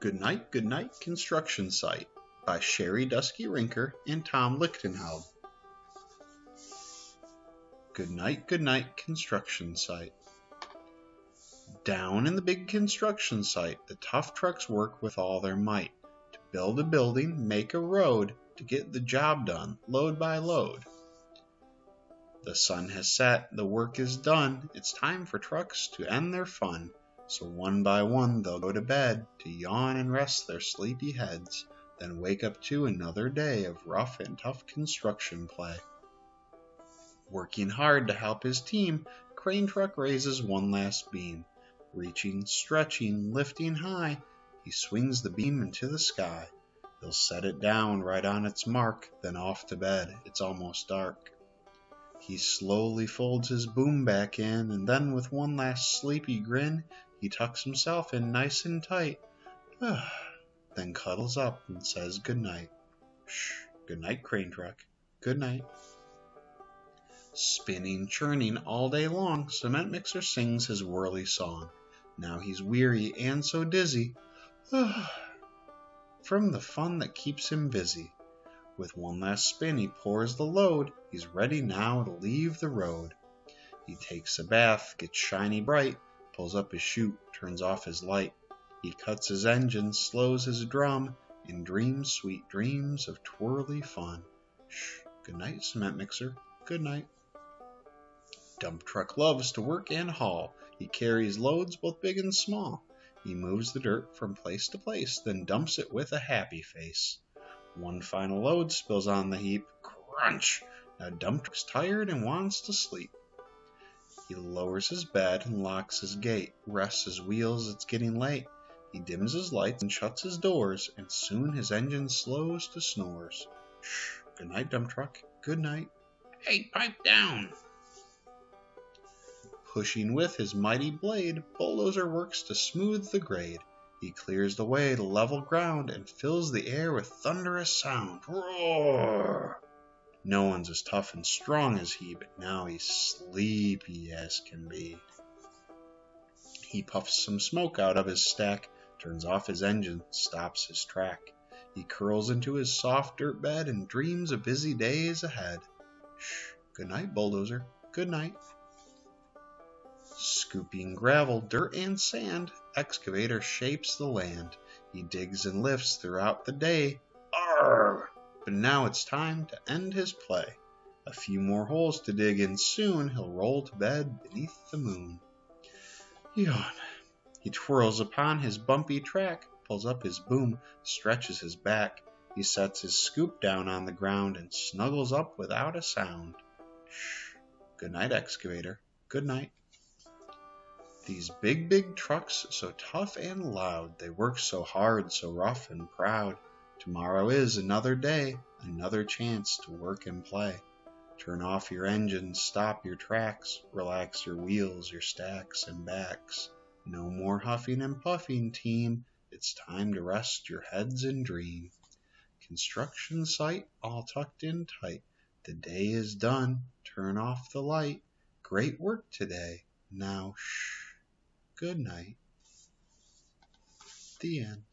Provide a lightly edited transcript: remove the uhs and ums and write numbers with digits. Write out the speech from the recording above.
Goodnight Goodnight Construction Site by Sherri, Duskey, Rinker, and Tom Lichtenheld. Goodnight Goodnight Construction Site. Down in the big construction site, the tough trucks work with all their might to build a building, make a road, to get the job done, load by load. The sun has set, the work is done, it's time for trucks to end their fun. So one by one they'll go to bed, to yawn and rest their sleepy heads, then wake up to another day of rough and tough construction play. Working hard to help his team, crane truck raises one last beam. Reaching, stretching, lifting high, he swings the beam into the sky. He'll set it down right on its mark, then off to bed, it's almost dark. He slowly folds his boom back in, and then with one last sleepy grin, he tucks himself in nice and tight, then cuddles up and says goodnight. Shh, goodnight, crane truck, goodnight. Spinning, churning all day long, cement mixer sings his whirly song. Now he's weary and so dizzy, from the fun that keeps him busy. With one last spin he pours the load, he's ready now to leave the road. He takes a bath, gets shiny bright, pulls up his chute, turns off his light. He cuts his engine, slows his drum, and dreams sweet dreams of twirly fun. Shh, good night, cement mixer, good night. Dump truck loves to work and haul. He carries loads both big and small. He moves the dirt from place to place, then dumps it with a happy face. One final load spills on the heap. Crunch! Now dump truck's tired and wants to sleep. He lowers his bed and locks his gate, rests his wheels, it's getting late. He dims his lights and shuts his doors, and soon his engine slows to snores. Shh, good night, dump truck, good night. Hey, pipe down! Pushing with his mighty blade, bulldozer works to smooth the grade. He clears the way to level ground and fills the air with thunderous sound. Roar! No one's as tough and strong as he, but now he's sleepy as can be. He puffs some smoke out of his stack, turns off his engine, stops his track. He curls into his soft dirt bed and dreams of busy days ahead. Shh, good night, bulldozer, good night. Scooping gravel, dirt, and sand, excavator shapes the land. He digs and lifts throughout the day. Arrgh! But now it's time to end his play. A few more holes to dig in soon, he'll roll to bed beneath the moon. Yawn. He twirls upon his bumpy track, pulls up his boom, stretches his back. He sets his scoop down on the ground and snuggles up without a sound. Shh. Good night, excavator. Good night. These big trucks, so tough and loud, they work so hard, so rough and proud. Tomorrow is another day, another chance to work and play. Turn off your engines, stop your tracks, relax your wheels, your stacks and backs. No more huffing and puffing, team. It's time to rest your heads and dream. Construction site all tucked in tight. The day is done. Turn off the light. Great work today. Now, shh. Good night. The end.